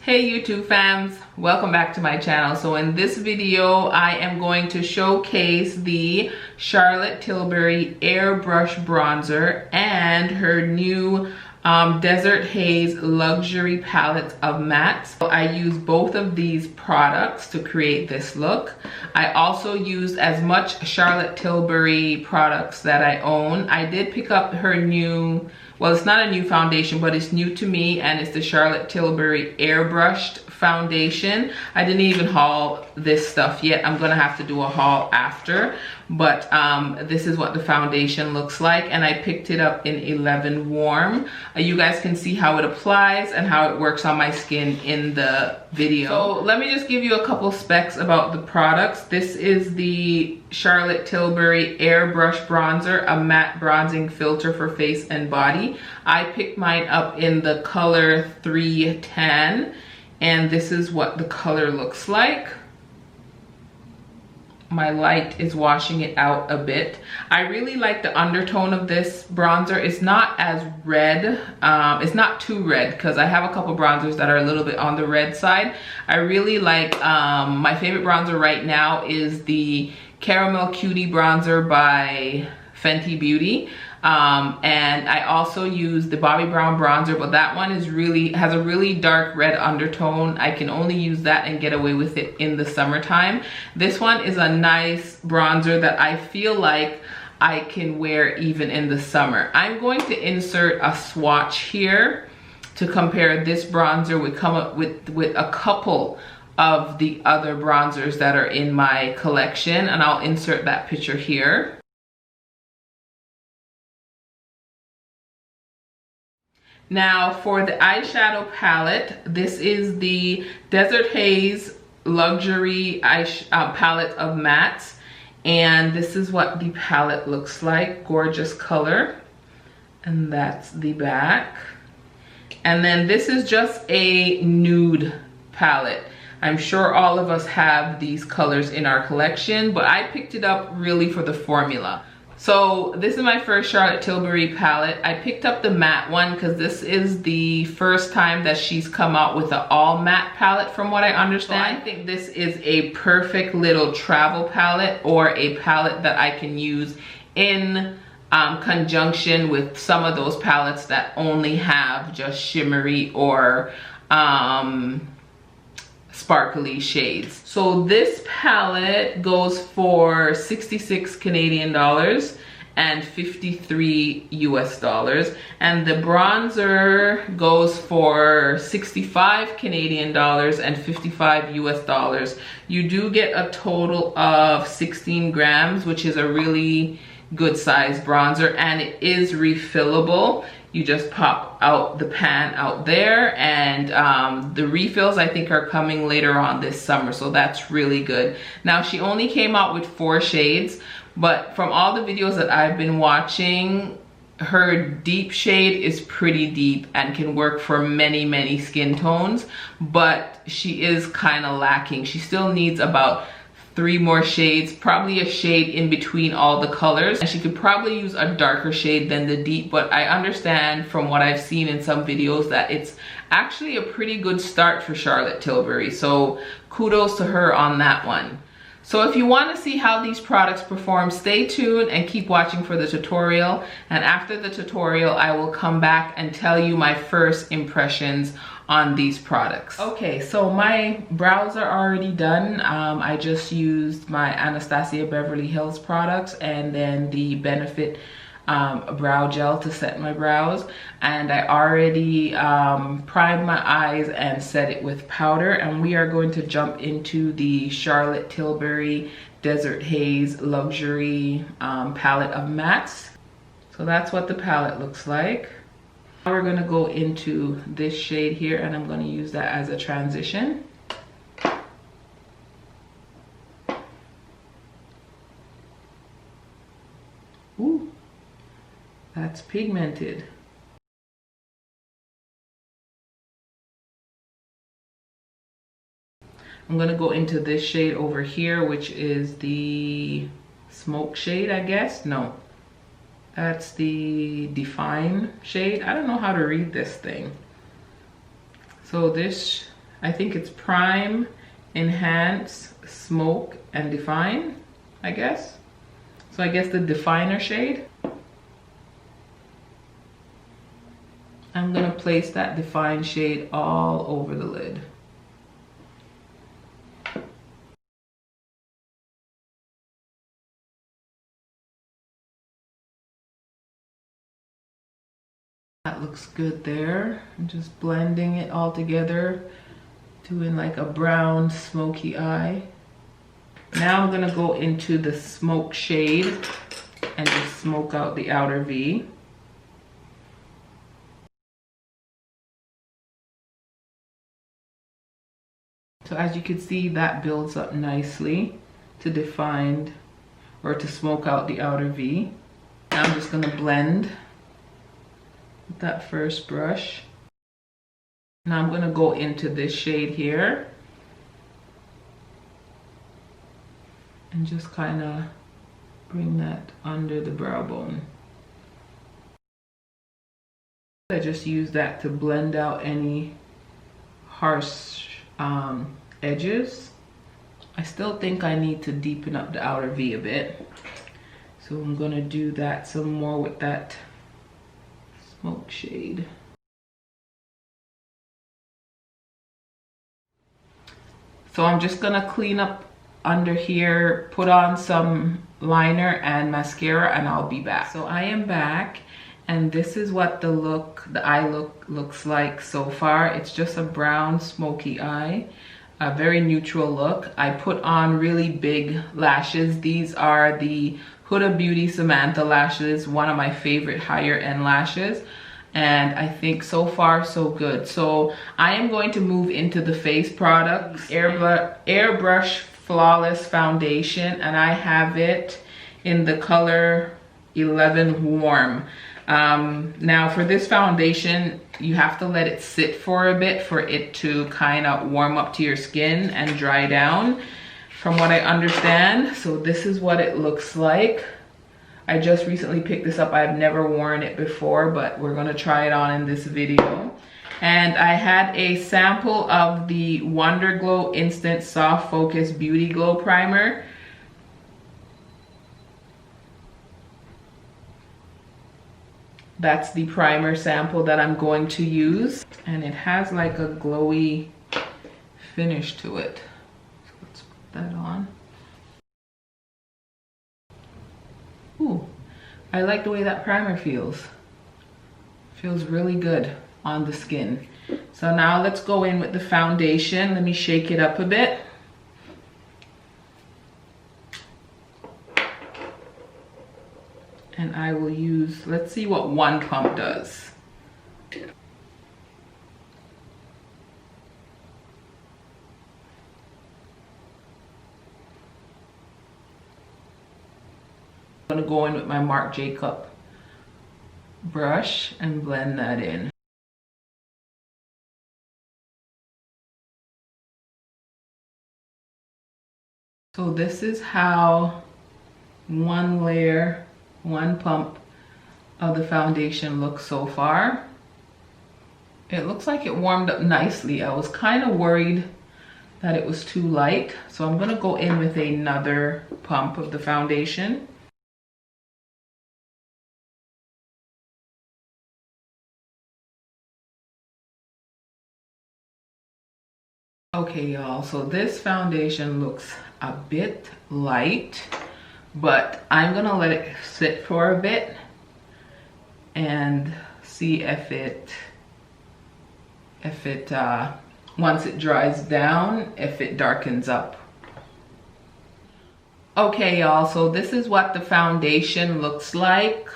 Hey YouTube fams, welcome back to my channel. So in this video I am going to showcase the Charlotte Tilbury Airbrush bronzer and her new Desert Haze luxury palette of mattes. So I use both of these products to create this look. I also used as much Charlotte Tilbury products that I own. I did pick up her new, well, it's not a new foundation, but it's new to me, and it's the Charlotte Tilbury Airbrushed foundation. I didn't even haul this stuff yet. I'm gonna have to do a haul after, but this is what the foundation looks like, and I picked it up in 11 warm. You guys can see how it applies and how it works on my skin in the video. So let me just give you a couple specs about the products. This is the Charlotte Tilbury Airbrush bronzer, a matte bronzing filter for face and body. I picked mine up in the color 310, and this is what the color looks like. My light is washing it out a bit. I really like the undertone of this bronzer. It's not as red, it's not too red, because I have a couple bronzers that are a little bit on the red side. I really like, my favorite bronzer right now is the Caramel Cutie bronzer by Fenty Beauty. And I also use the Bobbi Brown bronzer, but that one is has a really dark red undertone. I can only use that and get away with it in the summertime. This one is a nice bronzer that I feel like I can wear even in the summer. I'm going to insert a swatch here to compare this bronzer with a couple of the other bronzers that are in my collection, and I'll insert that picture here. Now for the eyeshadow palette, this is the Desert Haze luxury palette of mattes, and this is what the palette looks like. Gorgeous color, and that's the back. And then this is just a nude palette. I'm sure all of us have these colors in our collection, but I picked it up really for the formula. So this is my first Charlotte Tilbury palette. I picked up the matte one because this is the first time that she's come out with an all matte palette from what I understand. So I think this is a perfect little travel palette, or a palette that I can use in conjunction with some of those palettes that only have just shimmery or sparkly shades. So this palette goes for 66 Canadian dollars and 53 US dollars, and the bronzer goes for 65 Canadian dollars and 55 US dollars. You do get a total of 16 grams, which is a really good size bronzer, and it is refillable. You just pop out the pan out there, and the refills I think are coming later on this summer, so that's really good. Now she only came out with 4 shades, but from all the videos that I've been watching, her deep shade is pretty deep and can work for many skin tones, but she is kind of lacking. She still needs about 3 more shades, probably a shade in between all the colors, and she could probably use a darker shade than the deep, but I understand from what I've seen in some videos that it's actually a pretty good start for Charlotte Tilbury, so kudos to her on that one. So if you want to see how these products perform, stay tuned and keep watching for the tutorial, and after the tutorial I will come back and tell you my first impressions on these products. Okay, so my brows are already done. I just used my Anastasia Beverly Hills products and then the Benefit brow gel to set my brows, and I already primed my eyes and set it with powder, and we are going to jump into the Charlotte Tilbury Desert Haze luxury palette of mattes. So that's what the palette looks like. Now we're going to go into this shade here, and I'm going to use that as a transition. Ooh, that's pigmented. I'm going to go into this shade over here, which is the smoke shade, I guess. No, that's the Define shade. I don't know how to read this thing. So this I think it's Prime, Enhance, Smoke, and Define, I guess. So I guess the definer shade. I'm gonna place that define shade all over the lid. That looks good there. I'm just blending it all together, doing like a brown smoky eye. Now I'm gonna go into the smoke shade and just smoke out the outer V. So as you can see, that builds up nicely to define or to smoke out the outer V. Now I'm just gonna blend with that first brush. Now I'm gonna go into this shade here and just kind of bring that under the brow bone. I just use that to blend out any harsh edges. I still think I need to deepen up the outer V a bit. So I'm gonna do that some more with that smoke shade. So I'm just gonna clean up under here, put on some liner and mascara, and I'll be back. So I am back, and this is what the eye look looks like so far. It's just a brown smoky eye, a very neutral look. I put on really big lashes. These are the Huda Beauty Samantha lashes, one of my favorite higher end lashes. And I think so far so good. So I am going to move into the face products. Airbrush Flawless Foundation, and I have it in the color 11 Warm. Now for this foundation, you have to let it sit for a bit for it to kind of warm up to your skin and dry down, from what I understand. So this is what it looks like. I just recently picked this up. I've never worn it before, but we're gonna try it on in this video. And I had a sample of the Wonder Glow Instant Soft Focus Beauty Glow Primer. That's the primer sample that I'm going to use. And it has like a glowy finish to it. So let's put that on. Ooh, I like the way that primer feels. Feels really good on the skin. So now let's go in with the foundation. Let me shake it up a bit. And I will use, let's see what one pump does. I'm gonna go in with my Marc Jacob brush and blend that in. So this is how one layer, one pump of the foundation looks so far. It looks like it warmed up nicely. I was kind of worried that it was too light. So I'm gonna go in with another pump of the foundation. Okay, y'all, so this foundation looks a bit light, but I'm gonna let it sit for a bit and see if it once it dries down, if it darkens up. Okay, y'all, so this is what the foundation looks like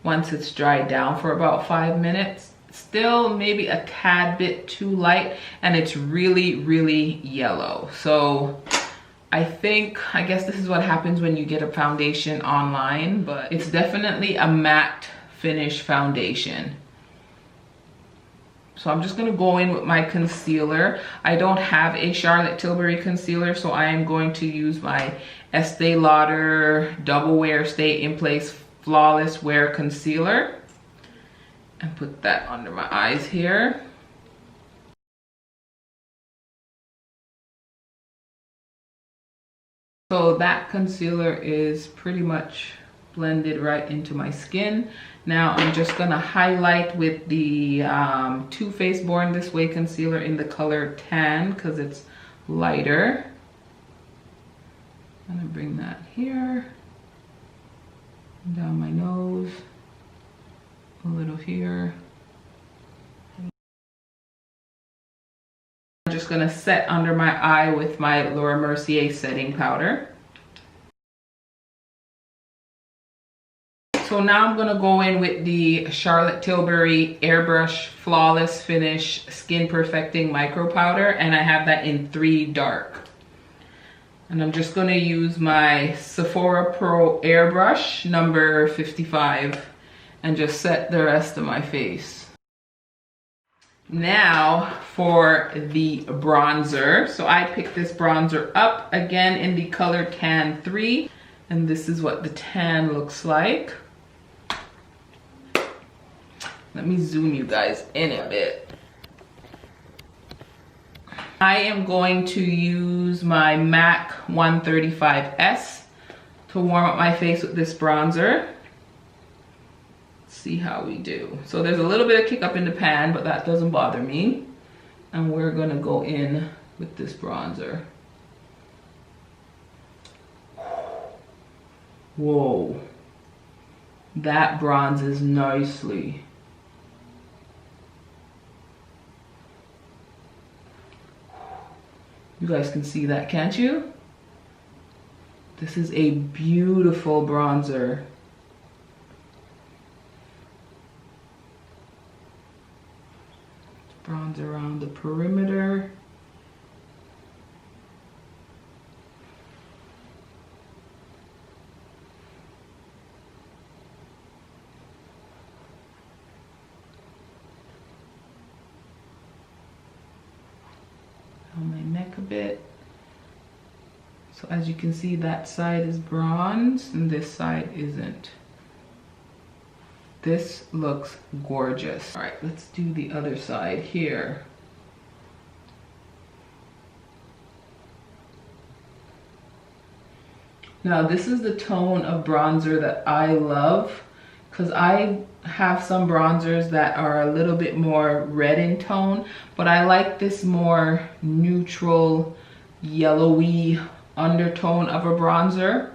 once it's dried down for about 5 minutes. Still maybe a tad bit too light, and it's really yellow. So I guess this is what happens when you get a foundation online, but it's definitely a matte finish foundation. So I'm just gonna go in with my concealer. I don't have a Charlotte Tilbury concealer, so I am going to use my Estee Lauder Double Wear Stay in Place Flawless Wear Concealer and put that under my eyes here. So that concealer is pretty much blended right into my skin. Now I'm just gonna highlight with the Too Faced Born This Way concealer in the color Tan because it's lighter. I'm gonna bring that here, down my nose, a little here. I'm just gonna set under my eye with my Laura Mercier setting powder. So now I'm gonna go in with the Charlotte Tilbury Airbrush Flawless Finish Skin Perfecting Micro Powder, and I have that in 3 dark. And I'm just gonna use my Sephora Pro Airbrush number 55 and just set the rest of my face. Now for the bronzer. So I picked this bronzer up again in the color Tan 3, and this is what the tan looks like. Let me zoom you guys in a bit. I am going to use my MAC 135S to warm up my face with this bronzer. Let's see how we do. So there's a little bit of kick up in the pan, but that doesn't bother me. And we're gonna go in with this bronzer. Whoa, that bronzes nicely. You guys can see that, can't you? This is a beautiful bronzer. Bronze around the perimeter. On my neck a bit. So as you can see, that side is bronze and this side isn't. This looks gorgeous. All right, let's do the other side here. Now this is the tone of bronzer that I love, because I have some bronzers that are a little bit more red in tone, but I like this more neutral, yellowy undertone of a bronzer.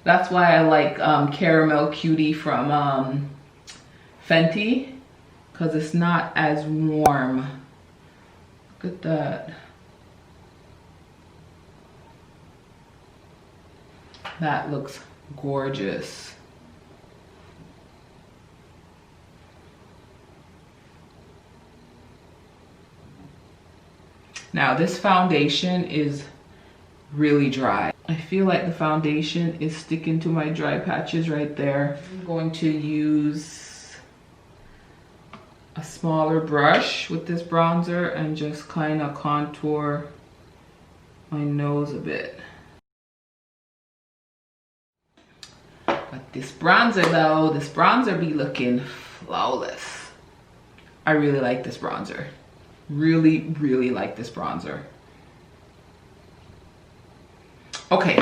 That's why I like Caramel Cutie from Fenty, because it's not as warm. Look at that. That looks gorgeous. Now this foundation is really dry. I feel like the foundation is sticking to my dry patches right there. I'm going to use a smaller brush with this bronzer and just kind of contour my nose a bit. But this bronzer though, this bronzer be looking flawless. I really like this bronzer. Really, really like this bronzer. Okay,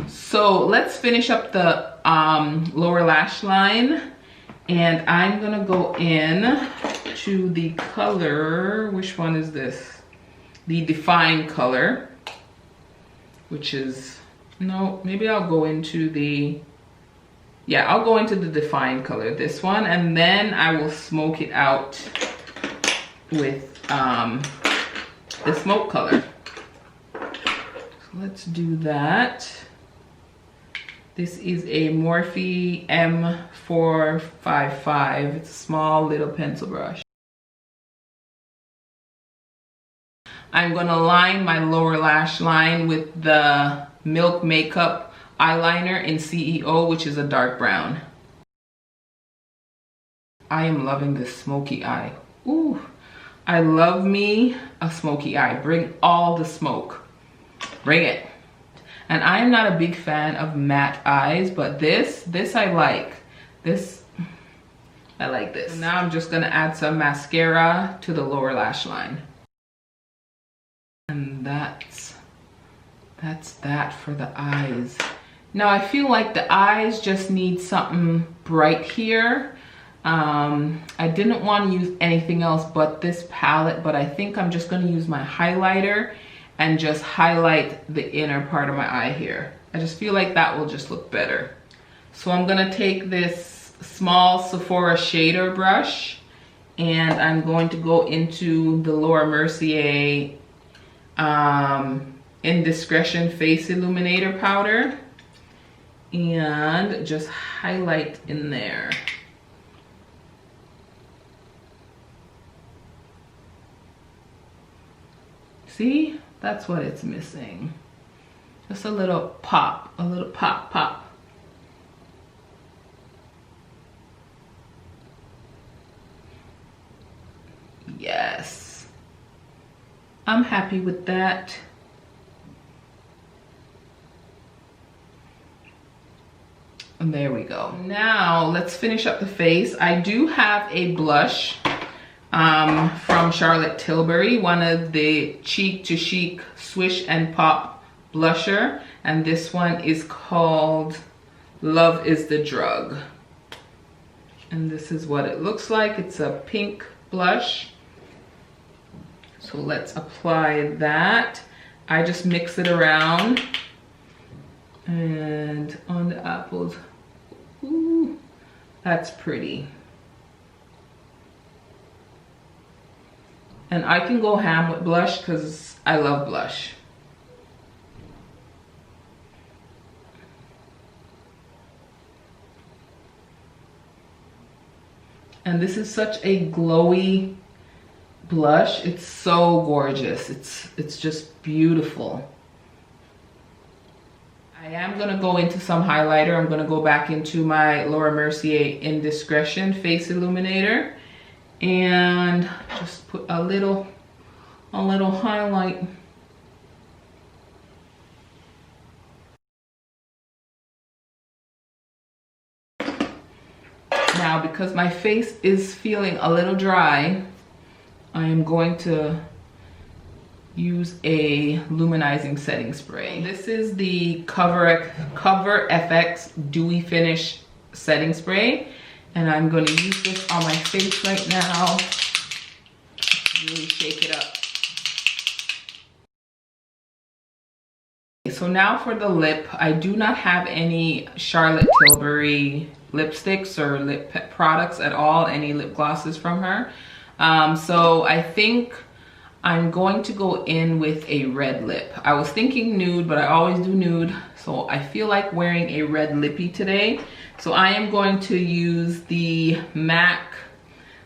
so let's finish up the lower lash line, and I'm gonna go in to the color, which one is this? The Define color, which is, no, maybe I'll go into the, yeah, I'll go into the Define color, this one, and then I will smoke it out with the Smoke color. So let's do that. This is a Morphe M455. It's a small little pencil brush. I'm gonna line my lower lash line with the Milk Makeup eyeliner in CEO, which is a dark brown. I am loving this smoky eye. Ooh, I love me a smoky eye. Bring all the smoke. Bring it. And I am not a big fan of matte eyes, but this I like. I like this. Now I'm just gonna add some mascara to the lower lash line. And That's that for the eyes. Now I feel like the eyes just need something bright here. I didn't want to use anything else but this palette, but I think I'm just going to use my highlighter and just highlight the inner part of my eye here. I just feel like that will just look better. So I'm going to take this small Sephora shader brush and I'm going to go into the Laura Mercier Indiscretion Face Illuminator Powder and just highlight in there. See, that's what it's missing. Just a little pop, pop. Yes, I'm happy with that. And there we go. Now let's finish up the face. I do have a blush from Charlotte Tilbury, one of the Cheek to Chic Swish and Pop blusher, and this one is called Love is the Drug. And this is what it looks like. It's a pink blush. So let's apply that. I just mix it around and on the apples. Ooh, that's pretty. And I can go ham with blush because I love blush. And this is such a glowy blush. It's so gorgeous. It's just beautiful. I am gonna go into some highlighter. I'm gonna go back into my Laura Mercier Indiscretion Face Illuminator and just put a little highlight. Now, because my face is feeling a little dry, I am going to use a luminizing setting spray. This is the Cover FX Dewy Finish setting spray, and I'm going to use this on my face right now. Really shake it up. So now for the lip, I do not have any Charlotte Tilbury lipsticks or lip products at all, any lip glosses from her. So I think I'm going to go in with a red lip. I was thinking nude, but I always do nude, so I feel like wearing a red lippy today. So I am going to use the MAC,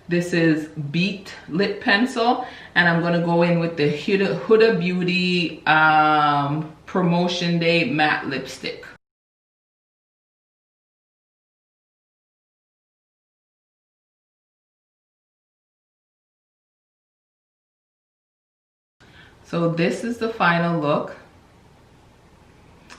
this is Beat Lip Pencil, and I'm gonna go in with the Huda Beauty Promotion Day Matte Lipstick. So this is the final look.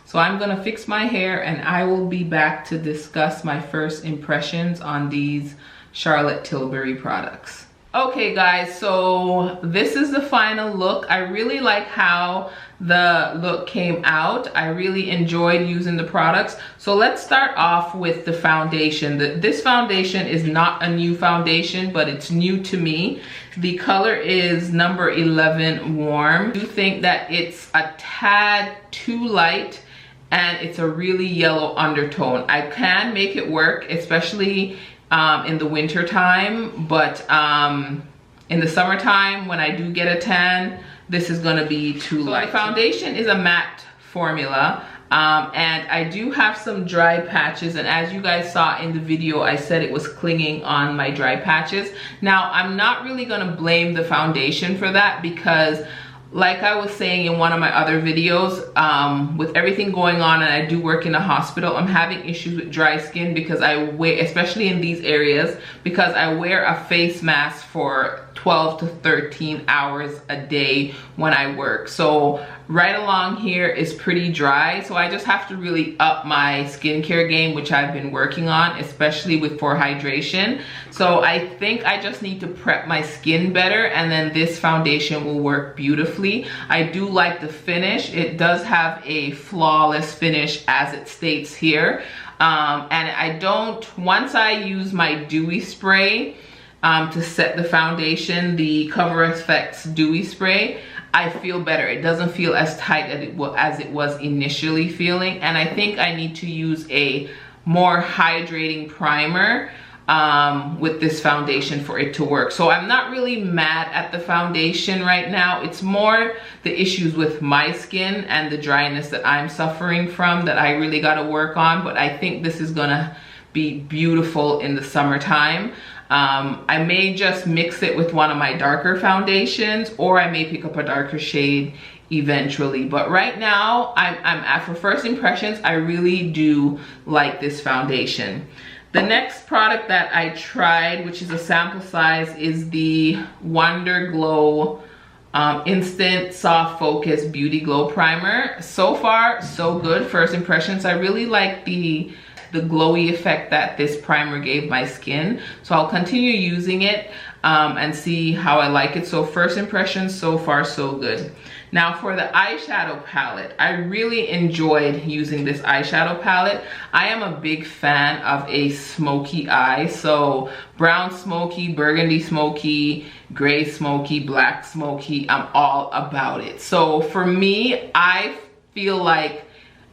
So I'm gonna fix my hair and I will be back to discuss my first impressions on these Charlotte Tilbury products. Okay guys, so this is the final look. I really like how the look came out. I really enjoyed using the products. So let's start off with the foundation. This foundation is not a new foundation, but it's new to me. The color is number 11 Warm. I do think that it's a tad too light and it's a really yellow undertone. I can make it work, especially in the winter time, but in the summertime when I do get a tan, this is gonna be too light. The foundation is a matte formula, and I do have some dry patches, and as you guys saw in the video, I said it was clinging on my dry patches. Now, I'm not really gonna blame the foundation for that because like I was saying in one of my other videos, with everything going on and I do work in a hospital, I'm having issues with dry skin because I wear, especially in these areas, because I wear a face mask for 12 to 13 hours a day when I work. So right along here is pretty dry, so I just have to really up my skincare game, which I've been working on, especially for hydration. So I think I just need to prep my skin better, and then this foundation will work beautifully. I do like the finish. It does have a flawless finish, as it states here. And I don't, once I use my dewy spray to set the foundation, the Cover FX dewy spray, I feel better. It doesn't feel as tight as it was initially feeling. And I think I need to use a more hydrating primer with this foundation for it to work. So I'm not really mad at the foundation right now. It's more the issues with my skin and the dryness that I'm suffering from that I really got to work on. But I think this is gonna be beautiful in the summertime. I may just mix it with one of my darker foundations, or I may pick up a darker shade eventually. But right now, for first impressions, I really do like this foundation. The next product that I tried, which is a sample size, is the Wonder Glow Instant Soft Focus Beauty Glow Primer. So far, so good. First impressions, I really like the glowy effect that this primer gave my skin. So I'll continue using it and see how I like it. So first impressions, so far, so good. Now for the eyeshadow palette, I really enjoyed using this eyeshadow palette. I am a big fan of a smoky eye. So brown smoky, burgundy smoky, gray smoky, black smoky, I'm all about it. So for me, I feel like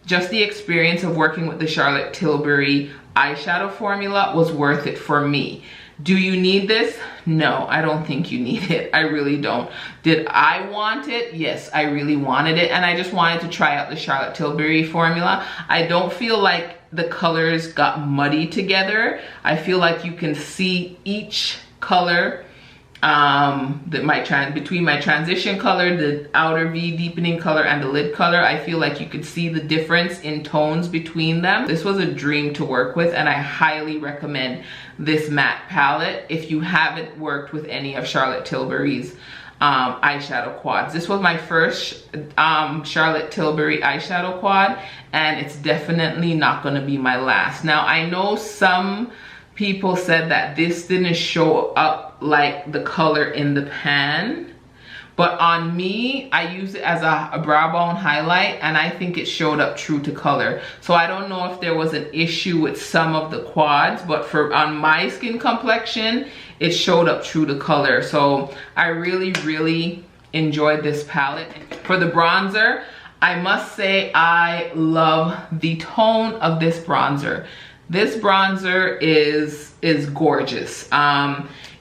just the experience of working with the Charlotte Tilbury eyeshadow formula was worth it for me. Do you need this? No, I don't think you need it. I really don't. Did I want it? Yes, I really wanted it. And I just wanted to try out the Charlotte Tilbury formula. I don't feel like the colors got muddy together. I feel like you can see each color between my transition color, the outer V deepening color, and the lid color. I feel like you could see the difference in tones between them. This was a dream to work with, and I highly recommend this matte palette if you haven't worked with any of Charlotte Tilbury's eyeshadow quads. This was my first Charlotte Tilbury eyeshadow quad, and it's definitely not going to be my last. Now I know some people said that this didn't show up like the color in the pan, but on me, I use it as a brow bone highlight, and I think it showed up true to color. So I don't know if there was an issue with some of the quads, but on my skin complexion, it showed up true to color. So I really enjoyed this palette. For the bronzer, I must say I love the tone of this bronzer. This bronzer is gorgeous.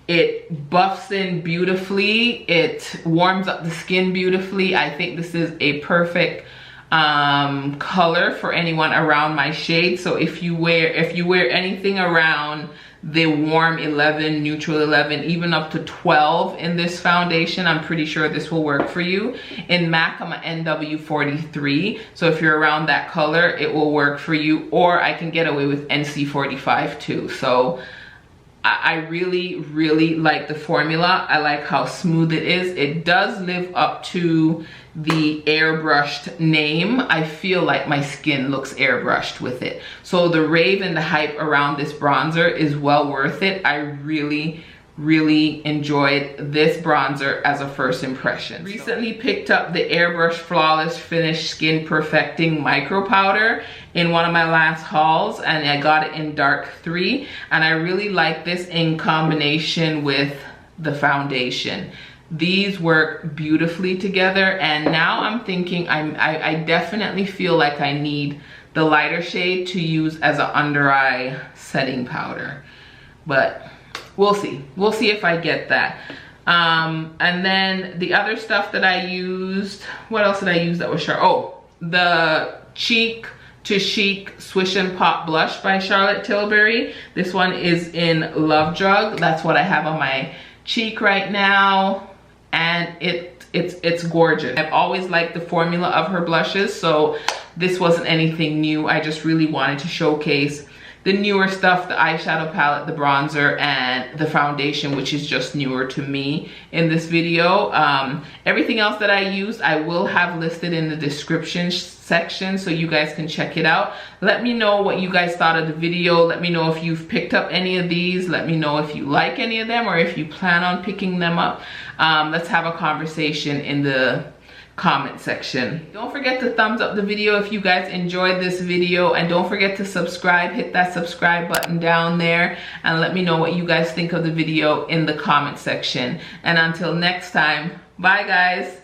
It buffs in beautifully. It warms up the skin beautifully. I think this is a perfect color for anyone around my shade. So if you wear anything around the warm 11, neutral 11, even up to 12 in this foundation, I'm pretty sure this will work for you. In MAC, I'm an NW43, so if you're around that color, it will work for you, or I can get away with NC45 too. So I really like the formula. I like how smooth it is. It does live up to the airbrushed name. I feel like my skin looks airbrushed with it. So the rave and the hype around this bronzer is well worth it. I really enjoyed this bronzer as a first impression. Recently picked up the Airbrush Flawless Finish Skin Perfecting Micro Powder in one of my last hauls, and I got it in dark 3, and I really like this in combination with the foundation. These work beautifully together, and now I'm thinking I definitely feel like I need the lighter shade to use as an under eye setting powder, but we'll see if I get that. And then the other stuff that I used, what else did I use that was sharp? Oh, the Cheek to Chic Swish and Pop Blush by Charlotte Tilbury. This one is in Love Drug. That's what I have on my cheek right now, and it's gorgeous. I've always liked the formula of her blushes, so this wasn't anything new. I just really wanted to showcase the newer stuff, the eyeshadow palette, the bronzer, and the foundation, which is just newer to me in this video. Everything else that I used, I will have listed in the description section so you guys can check it out. Let me know what you guys thought of the video. Let me know if you've picked up any of these. Let me know if you like any of them or if you plan on picking them up. Let's have a conversation in the comment section. Don't forget to thumbs up the video if you guys enjoyed this video, and don't forget to subscribe. Hit that subscribe button down there and let me know what you guys think of the video in the comment section. And until next time, bye guys.